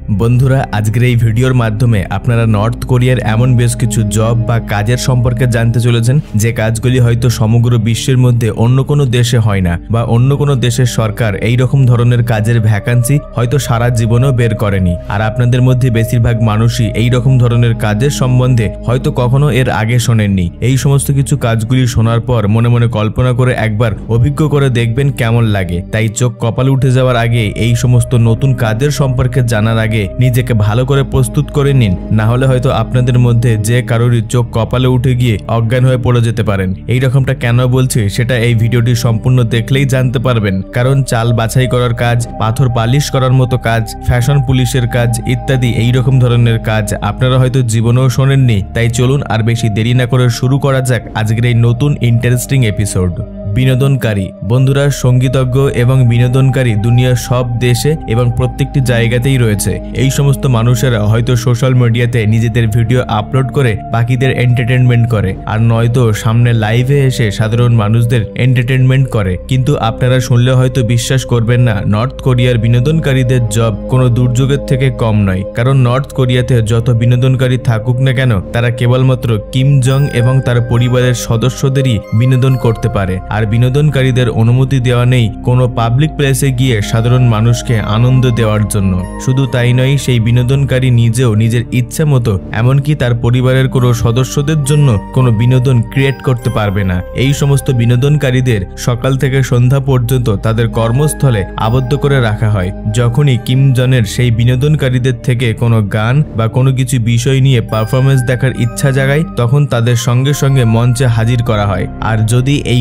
বন্ধুরা আজকের এই ভিডিওর মাধ্যমে আপনারা নর্থ কোরিয়ার এমন বেশ কিছু জব বা কাজের সম্পর্কে জানতে চলেছেন যে কাজগুলি হয়তো সমগ্র বিশ্বের মধ্যে অন্য কোনো দেশে হয় না বা অন্য কোনো দেশের সরকার এই রকম ধরনের কাজের ভ্যাকান্সি হয়তো সারা জীবনেও বের করেনি। আর আপনাদের মধ্যে বেশিরভাগ মানুষই এই রকম ধরনের কাজের সম্বন্ধে হয়তো কখনো এর আগে শোনেননি। এই সমস্ত কিছু কাজগুলি শোনার পর মনে মনে কল্পনা করে একবার অভিজ্ঞ করে দেখবেন কেমন লাগে। তাই চোখ কপালে উঠে যাওয়ার আগে এই সমস্ত নতুন কাজের সম্পর্কে জানার আগে নিজেকে ভালো করে প্রস্তুত করে নিন, না হলে হয়তো আপনাদের মধ্যে যে কারোরই চোখ কপালে উঠে গিয়ে অজ্ঞান হয়ে পড়ে যেতে পারেন। এই রকমটা কেন বলছি সেটা এই ভিডিওটি সম্পূর্ণ দেখলেই জানতে পারবেন। কারণ চাল বাছাই করার কাজ, পাথর পালিশ করার মতো কাজ, ফ্যাশন পুলিশের কাজ ইত্যাদি এই রকম ধরনের কাজ আপনারা হয়তো জীবনেও শোনেননি। তাই চলুন আর বেশি দেরি না করে শুরু করা যাক আজকের এই নতুন ইন্টারেস্টিং এপিসোড। বিনোদনকারী বন্ধুরা, সঙ্গীতজ্ঞ এবং বিনোদনকারী দুনিয়ার সব দেশে এবং প্রত্যেকটি জায়গাতেই রয়েছে। এই সমস্ত মানুষেরা হয়তো সোশ্যাল মিডিয়াতে নিজেদের ভিডিও আপলোড করে বাকিদের এন্টারটেনমেন্ট করে, আর নয়তো সামনে লাইভে এসে সাধারণ মানুষদের এন্টারটেনমেন্ট করে। কিন্তু আপনারা শুনলে হয়তো বিশ্বাস করবেন না, নর্থ কোরিয়ার বিনোদনকারীদের জব কোনো দুর্যোগের থেকে কম নয়। কারণ নর্থ কোরিয়াতে যত বিনোদনকারী থাকুক না কেন, তারা কেবলমাত্র কিম জং এবং তার পরিবারের সদস্যদেরই বিনোদন করতে পারে। আর বিনোদনকারীদের অনুমতি দেওয়া নেই কোনো পাবলিক প্লেসে গিয়ে সাধারণ মানুষকে আনন্দ দেওয়ার জন্য। শুধু তাই নয়, সেই বিনোদনকারী নিজেও নিজের ইচ্ছা মতো এমনকি তার পরিবারের কোনো সদস্যদের জন্য কোনো বিনোদন ক্রিয়েট করতে পারবে না। এই সমস্ত বিনোদনকারীদের সকাল থেকে সন্ধ্যা পর্যন্ত তাদের কর্মস্থলে আবদ্ধ করে রাখা হয়। যখনই কিম জনের সেই বিনোদনকারীদের থেকে কোনো গান বা কোনো কিছু বিষয় নিয়ে পারফরমেন্স দেখার ইচ্ছা জাগায়, তখন তাদের সঙ্গে সঙ্গে মঞ্চে হাজির করা হয়। আর যদি এই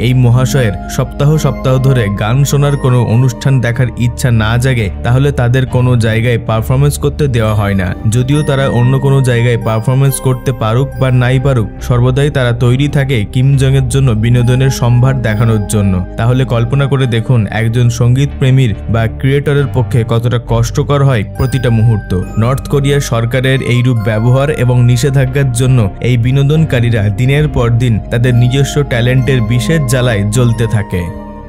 এই মহাশয়ের সপ্তাহ সপ্তাহ ধরে গান শোনার কোনো অনুষ্ঠান দেখার ইচ্ছা না জাগে, তাহলে তাদের কোনো জায়গায় পারফরমেন্স করতে দেওয়া হয় না। যদিও তারা অন্য কোনো জায়গায় পারফরমেন্স করতে পারুক বা নাই পারুক, সর্বদাই তারা তৈরি থাকে কিম জং এর জন্য বিনোদনের সম্ভার দেখানোর জন্য। তাহলে কল্পনা করে দেখুন একজন সঙ্গীত প্রেমীর বা ক্রিয়েটরের পক্ষে কতটা কষ্টকর হয় প্রতিটা মুহূর্ত। নর্থ কোরিয়ার সরকারের এইরূপ ব্যবহার এবং নিষেধাজ্ঞার জন্য এই বিনোদনকারীরা দিনের পর দিন তাদের নিজস্ব ট্যালেন্টের বিশেষ জ্বালায় জ্বলতে থাকে।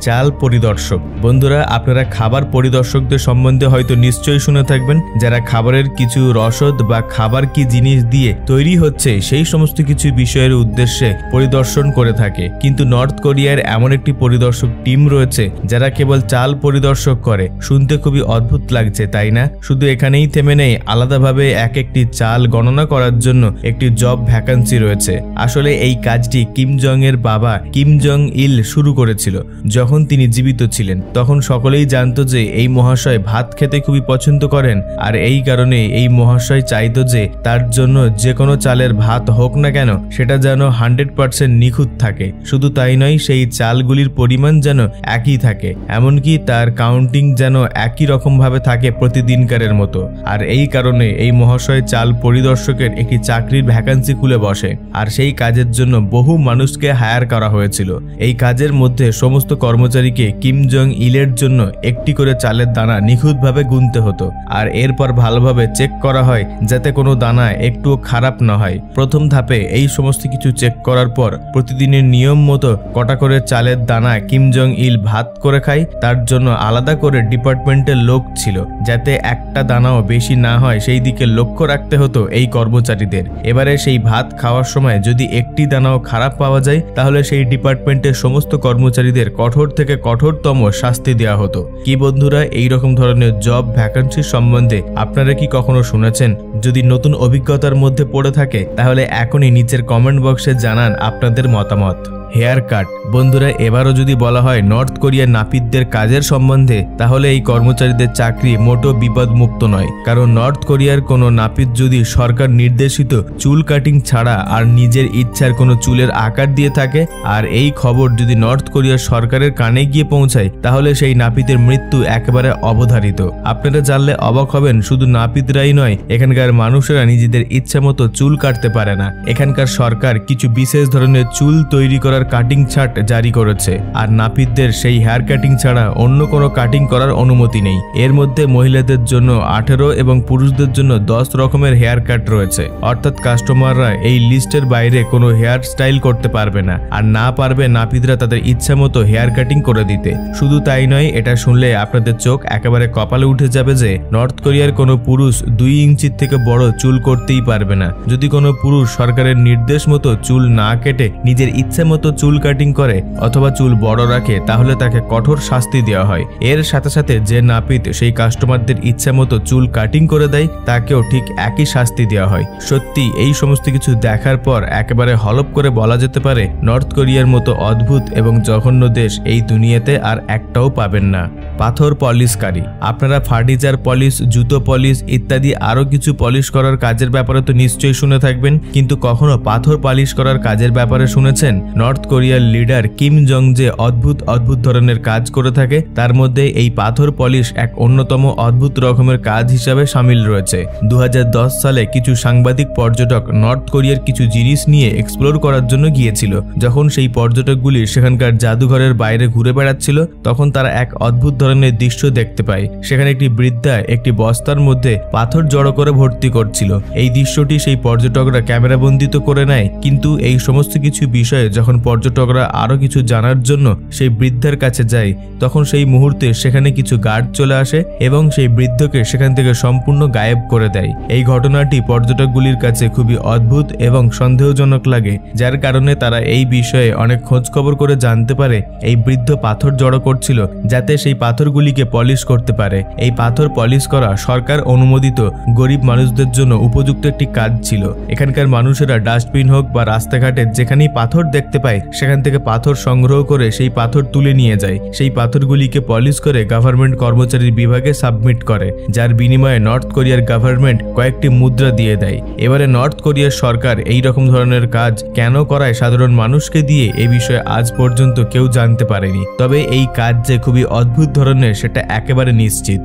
চাল পরিদর্শক বন্ধুরা, আপনারা খাবার পরিদর্শকদের সম্বন্ধে হয়তো নিশ্চয়ই শুনে থাকবেন, যারা খাবারের কিছু রসদ বা খাবার কি জিনিস দিয়ে তৈরি হচ্ছে সেই সমস্ত কিছু বিষয়ের উদ্দেশ্যে পরিদর্শন করে থাকে। কিন্তু নর্থ কোরিয়ার এমন একটি পরিদর্শক টিম রয়েছে যারা কেবল চাল পরিদর্শক করে। শুনতে খুবই অদ্ভুত লাগছে, তাই না? শুধু এখানেই থেমে নেই, আলাদাভাবে এক একটি চাল গণনা করার জন্য একটি জব ভ্যাকান্সি রয়েছে। আসলে এই কাজটি কিম জং এর বাবা কিম জং ইল শুরু করেছিল। যখন তিনি জীবিত ছিলেন তখন সকলেই জানতো যে এই মহাশয় ভাত খেতে খুবই পছন্দ করেন, আর এই কারণে এই মহাশয় চাইতো যে তার জন্য যে কোনো চালের ভাত হোক না কেন সেটা যেন 100% নিখুঁত থাকে। শুধু তাই নয়, সেই চালগুলির পরিমাণ যেন একই থাকে, এমনকি তার কাউন্টিং যেন একই রকম ভাবে থাকে প্রতিদিনকারের মতো। আর এই কারণে এই মহাশয় চাল পরিদর্শকের একটি চাকরির ভ্যাকান্সি খুলে বসে, আর সেই কাজের জন্য বহু মানুষকে হায়ার করা হয়েছিল। এই কাজের মধ্যে সমস্ত কর্মচারীকে কিম জং ইলের জন্য একটি করে চালের দানা নিখুঁতভাবে গুনতে হতো, আর এরপর ভালোভাবে চেক করা হয় যাতে কোনো দানা একটুও খারাপ না হয়। প্রথম ধাপে এই সমস্ত কিছু চেক করার পর প্রতিদিনের নিয়ম মতো কটা করে চালের দানা কিম জং ইল ভাত করে খায়, তার জন্য আলাদা করে ডিপার্টমেন্টের লোক ছিল, যাতে একটা দানাও বেশি না হয় সেই দিকে লক্ষ্য রাখতে হতো এই কর্মচারীদের। এবারে সেই ভাত খাওয়ার সময় যদি একটি দানাও খারাপ পাওয়া যায়, তাহলে সেই ডিপার্টমেন্টের সমস্ত কর্মচারীদের কঠোর থেকে কঠোরতম শাস্তি দেওয়া হতো। কি বন্ধুরা, এই রকম ধরনের জব ভ্যাকান্সির সম্বন্ধে আপনারা কি কখনো শুনেছেন? যদি নতুন অভিজ্ঞতার মধ্যে পড়ে থাকে তাহলে এখনই নিচের কমেন্ট বক্সে জানান আপনাদের মতামত। হেয়ার কাট বন্ধুরা, এবারও যদি বলা হয় নর্থ কোরিয়ার নাপিতদের কাজের সম্বন্ধে, তাহলে এই কর্মচারীদের চাকরি মোটেও বিপদমুক্ত নয়। কারণ নর্থ কোরিয়ার কোনো নাপিত যদি সরকার নির্দেশিত চুল কাটিং ছাড়া আর নিজের ইচ্ছার কোনো চুলের আকার দিয়ে থাকে, আর এই খবর যদি নর্থ কোরিয়ার সরকারের কানে গিয়ে পৌঁছায়, তাহলে সেই নাপিতের মৃত্যু একেবারে অবধারিত। আপনারা জানলে অবাক হবেন, শুধু নাপিতরাই নয়, এখানকার মানুষেরা নিজেদের ইচ্ছা মতো চুল কাটতে পারে না। এখানকার সরকার কিছু বিশেষ ধরনের চুল তৈরি করার করার কাটিং চার্ট জারি করেছে, আর নাপিতদের সেই হেয়ার কাটিং ছাড়া অন্য কোনো কাটিং করার অনুমতি নেই। এর মধ্যে মহিলাদের জন্য 18 এবং পুরুষদের জন্য 10 রকমের হেয়ার কাট রয়েছে, অর্থাৎ কাস্টমাররা এই লিস্টের বাইরে কোনো হেয়ার স্টাইল করতে পারবে না, আর না পারবে নাপিতরা তাদের ইচ্ছা মতো হেয়ার কাটিং করে দিতে। শুধু তাই নয়, এটা শুনলে আপনাদের চোখ একেবারে কপালে উঠে যাবে যে নর্থ কোরিয়ার কোনো পুরুষ 2 ইঞ্চির থেকে বড় চুল করতেই পারবে না। যদি কোনো পুরুষ সরকারের নির্দেশ মতো চুল না কেটে নিজের ইচ্ছা মতো চুল কাটিং করে অথবা চুল বড় রাখে, তাহলে তাকে কঠোর শাস্তি দেওয়া হয়। এর সাথে সাথে যে নাপিত সেই কাস্টমারদের ইচ্ছা মতো চুল কাটিং করে দেয় তাকেও ঠিক একই শাস্তি দেওয়া হয়। সত্যি এই সমস্ত কিছু দেখার পর একেবারে হলপ করে বলা যেতে পারে নর্থ কোরিয়ার মতো অদ্ভুত এবং জঘন্য দেশ এই দুনিয়াতে আর একটাও পাবেন না। পাথর পলিশকারী। আপনারা ফার্নিচার পলিশ, জুতো পলিশ ইত্যাদি আরো কিছু পলিশ করার কাজের ব্যাপারে তো নিশ্চয়ই শুনে থাকবেন, কিন্তু কখনো পাথর পালিশ করার কাজের ব্যাপারে শুনেছেন? নর্থ কোরিয়ার লিডার কিম জং যে অদ্ভুত অদ্ভুত ধরনের কাজ করে থাকে, তার মধ্যে এই পাথর পলিশ এক অন্যতম অদ্ভুত রকমের কাজ হিসাবে সামিল রয়েছে। 2010 সালে কিছু সাংবাদিক পর্যটক নর্থ কোরিয়ার কিছু জিনিস নিয়ে এক্সপ্লোর করার জন্য গিয়েছিল। যখন সেই পর্যটকগুলি সেখানকার জাদুঘরের বাইরে ঘুরে বেড়াচ্ছিল, তখন তারা এক অদ্ভুত ধরনের দৃশ্য দেখতে পায়। সেখানে একটি বৃদ্ধা একটি বস্তার মধ্যে পাথর জড়ো করে ভর্তি করছিল। এই দৃশ্যটি সেই পর্যটকরা ক্যামেরাবন্দিত করে নেয়, কিন্তু এই সমস্ত কিছু বিষয়ে যখন পর্যটকরা আরো কিছু জানার জন্য সেই বৃদ্ধার কাছে যায়, তখন সেই মুহূর্তে সেখানে কিছু গার্ড চলে আসে এবং সেই বৃদ্ধকে সেখান থেকে সম্পূর্ণ গায়েব করে দেয়। এই ঘটনাটি পর্যটকগুলির কাছে খুবই অদ্ভুত এবং সন্দেহজনক লাগে, যার কারণে তারা এই বিষয়ে অনেক খোঁজ খবর করে জানতে পারে এই বৃদ্ধ পাথর জড়ো করছিল যাতে সেই পাথরগুলিকে পলিশ করতে পারে। এই পাথর পলিশ করা সরকার অনুমোদিত গরিব মানুষদের জন্য উপযুক্ত একটি কাজ ছিল। এখানকার মানুষেরা ডাস্টবিন হোক বা রাস্তাঘাটে যেখানেই পাথর দেখতে পায়, সেখান থেকে পাথর সংগ্রহ করে সেই পাথর তুলে নিয়ে যায়। সেই পাথরগুলিকে পলিশ করে গভর্নমেন্ট কর্মচারীর বিভাগে সাবমিট করে, যার বিনিময়ে নর্থ কোরিয়ার গভর্নমেন্ট কয়েকটি মুদ্রা দিয়ে দেয়। এবারে নর্থ কোরিয়ার সরকার এই রকম ধরনের কাজ কেন করায় সাধারণ মানুষকে দিয়ে, এই বিষয়ে আজ পর্যন্ত কেউ জানতে পারেনি। তবে এই কাজ যে খুবই অদ্ভুত ধরনের সেটা একেবারে নিশ্চিত।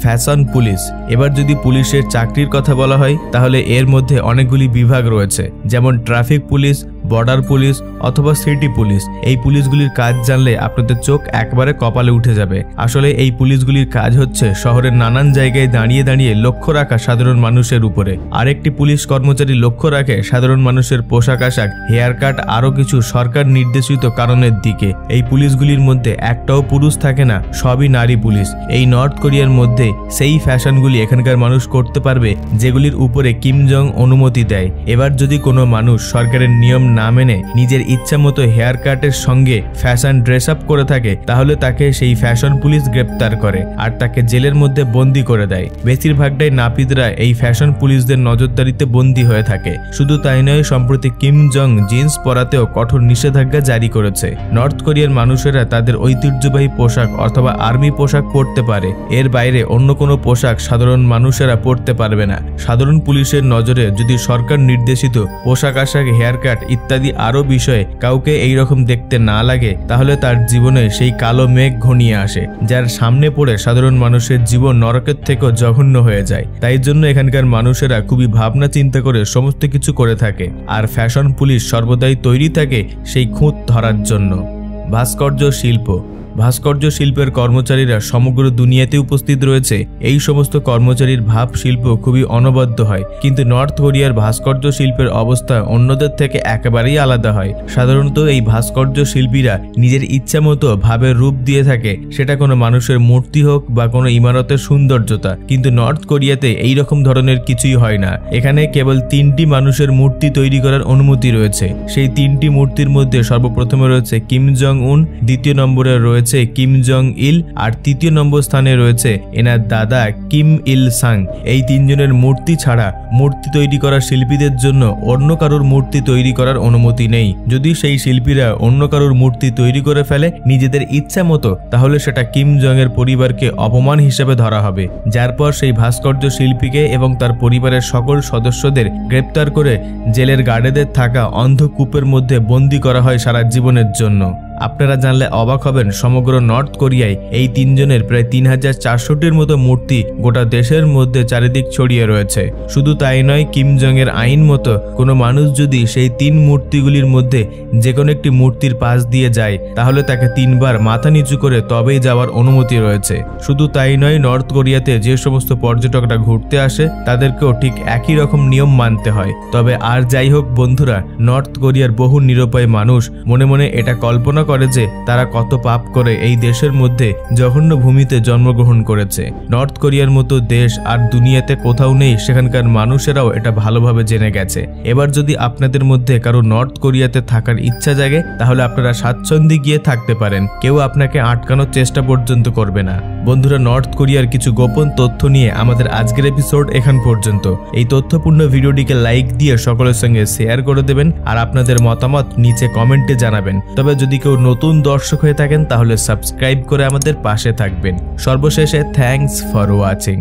Fashion police. এবার যদি পুলিশের চাকরির কথা বলা হয়, তাহলে এর মধ্যে অনেকগুলি বিভাগ রয়েছে, যেমন ট্রাফিক পুলিশ, বর্ডার পুলিশ অথবা সিটি পুলিশ। এই পুলিশগুলির কাজ জানলে আপনাদের চোখ একবারে কপালে উঠে যাবে। আসলে এই পুলিশগুলির কাজ হচ্ছে শহরের নানান জায়গায় দাঁড়িয়ে দাঁড়িয়ে লক্ষ্য রাখা সাধারণ মানুষের উপরে। আরেকটি পুলিশ কর্মচারী লক্ষ্য রাখে সাধারণ মানুষের পোশাক আশাক, হেয়ার কাট, আরো কিছু সরকার নির্দেশিত কারণের দিকে। এই পুলিশগুলির মধ্যে একটাও পুরুষ থাকে না, সবই নারী পুলিশ। এই নর্থ কোরিয়ার মধ্যে সেই ফ্যাশনগুলি এখানকার মানুষ করতে পারবে যেগুলির উপরে কিম জং অনুমতি দেয়। এবার যদি কোনো মানুষ সরকারের নিয়ম না মেনে নিজের ইচ্ছা মতো হেয়ার কাটের সঙ্গে ফ্যাশন ড্রেস আপ করে থাকে, তাহলে তাকে সেই ফ্যাশন পুলিশ গ্রেপ্তার করে আর তাকে জেলের মধ্যে বন্দী করে দেয়। বেশিরভাগটাই নাপিতরা এই ফ্যাশন পুলিশদের নজরদারিতে বন্দী হয়ে থাকে। শুধু তাই নয়, সম্প্রতি কিম জং জিন্স পরাতেও কঠোর নিষেধাজ্ঞা জারি করেছে। নর্থ কোরিয়ার মানুষেরা তাদের ঐতিহ্যবাহী পোশাক অথবা আর্মি পোশাক পরতে পারে, এর বাইরে অন্য কোনো পোশাক সাধারণ মানুষেরা পরতে পারবে না। সাধারণ পুলিশের নজরে যদি সরকার নির্দেশিত পোশাক আশাক, হেয়ার কাট ইত্যাদি আরো বিষয়ে কাউকে এই রকম দেখতে না লাগে, তাহলে তার জীবনে সেই কালো মেঘ ঘনিয়ে আসে, যার সামনে পড়ে সাধারণ মানুষের জীবন নরকের থেকেও জঘন্য হয়ে যায়। তাই জন্য এখানকার মানুষেরা খুবই ভাবনা চিন্তা করে সমস্ত কিছু করে থাকে, আর ফ্যাশন পুলিশ সর্বদাই তৈরি থাকে সেই খুঁত ধরার জন্য। ভাস্কর্য শিল্প। ভাস্কর্য শিল্পের কর্মচারীরা সমগ্র দুনিয়াতে উপস্থিত রয়েছে। এই সমস্ত কর্মচারীর ভাব শিল্প খুবই অনবদ্য হয়, কিন্তু নর্থ কোরিয়ার ভাস্কর্য শিল্পের অবস্থা অন্যদের থেকে একেবারেই আলাদা হয়। সাধারণত এই ভাস্কর্য শিল্পীরা নিজের ইচ্ছা মতো ভাবের রূপ দিয়ে থাকে, সেটা কোনো মানুষের মূর্তি হোক বা কোনো ইমারতের সৌন্দর্যতা। কিন্তু নর্থ কোরিয়াতে এই রকম ধরনের কিছুই হয় না। এখানে কেবল 3টি মানুষের মূর্তি তৈরি করার অনুমতি রয়েছে। সেই 3টি মূর্তির মধ্যে সর্বপ্রথমে রয়েছে কিম জং উন, দ্বিতীয় নম্বরে রয়েছে কিম জং ইল, আর তৃতীয় নম্বর স্থানে রয়েছে এনার দাদা কিম ইল সাং। এই 3 জনের মূর্তি ছাড়া মূর্তি তৈরি করা শিল্পীদের জন্য অন্য কারোর মূর্তি তৈরি করার অনুমতি নেই। যদি সেই শিল্পীরা অন্য কারোর মূর্তি তৈরি করে ফেলে নিজেদের ইচ্ছা মতো, তাহলে সেটা কিম জং এর পরিবারকে অপমান হিসেবে ধরা হবে, যার পর সেই ভাস্কর্য শিল্পীকে এবং তার পরিবারের সকল সদস্যদের গ্রেপ্তার করে জেলের গার্ডেদের থাকা অন্ধকূপের মধ্যে বন্দী করা হয় সারা জীবনের জন্য। আপনারা জানলে অবাক হবেন, সমগ্র নর্থ কোরিয়ায় এই তিনজনের প্রায় 3400টির মতো মূর্তি গোটা দেশের মধ্যে চারিদিক ছড়িয়ে রয়েছে। শুধু তাই নয়, কিম জং এর আইন মতো কোনো মানুষ যদি সেই 3 মূর্তিগুলির মধ্যে যে কোনো একটি মূর্তির পাশ দিয়ে যায় তাহলে তাকে 3 বার মাথা নিচু করে তবেই যাওয়ার অনুমতি রয়েছে। শুধু তাই নয়, নর্থ কোরিয়াতে যে সমস্ত পর্যটকরা ঘুরতে আসে তাদেরকেও ঠিক একই রকম নিয়ম মানতে হয়। তবে আর যাই হোক বন্ধুরা, নর্থ কোরিয়ার বহু নিরুপায় মানুষ মনে মনে এটা কল্পনা করে যে তারা কত পাপ করে এই দেশের মধ্যে জঘন্য ভূমিতে জন্মগ্রহণ করেছে। নর্থ কোরিয়ার মতো দেশ আর দুনিয়াতে কোথাও নেই, সেখানকার মানুষেরাও এটা ভালোভাবে জেনে গেছে। এবার যদি আপনাদের মধ্যে কারো নর্থ কোরিয়াতে থাকার ইচ্ছা জাগে তাহলে আপনারা স্বাচ্ছন্দ্যে গিয়ে থাকতে পারেন, কেউ আপনাকে আটকানোর চেষ্টা পর্যন্ত করবে না। বন্ধুরা, নর্থ কোরিয়ার কিছু গোপন তথ্য নিয়ে আমাদের আজকের এপিসোড এখান পর্যন্ত। এই তথ্যপূর্ণ ভিডিওটিকে লাইক দিয়ে সকলের সঙ্গে শেয়ার করে দেবেন আর আপনাদের মতামত নিচে কমেন্টে জানাবেন। তবে যদি কেউ নতুন দর্শক হয়ে থাকেন তাহলে সাবস্ক্রাইব করে আমাদের পাশে থাকবেন। সর্বশেষে থ্যাঙ্কস ফর ওয়াচিং।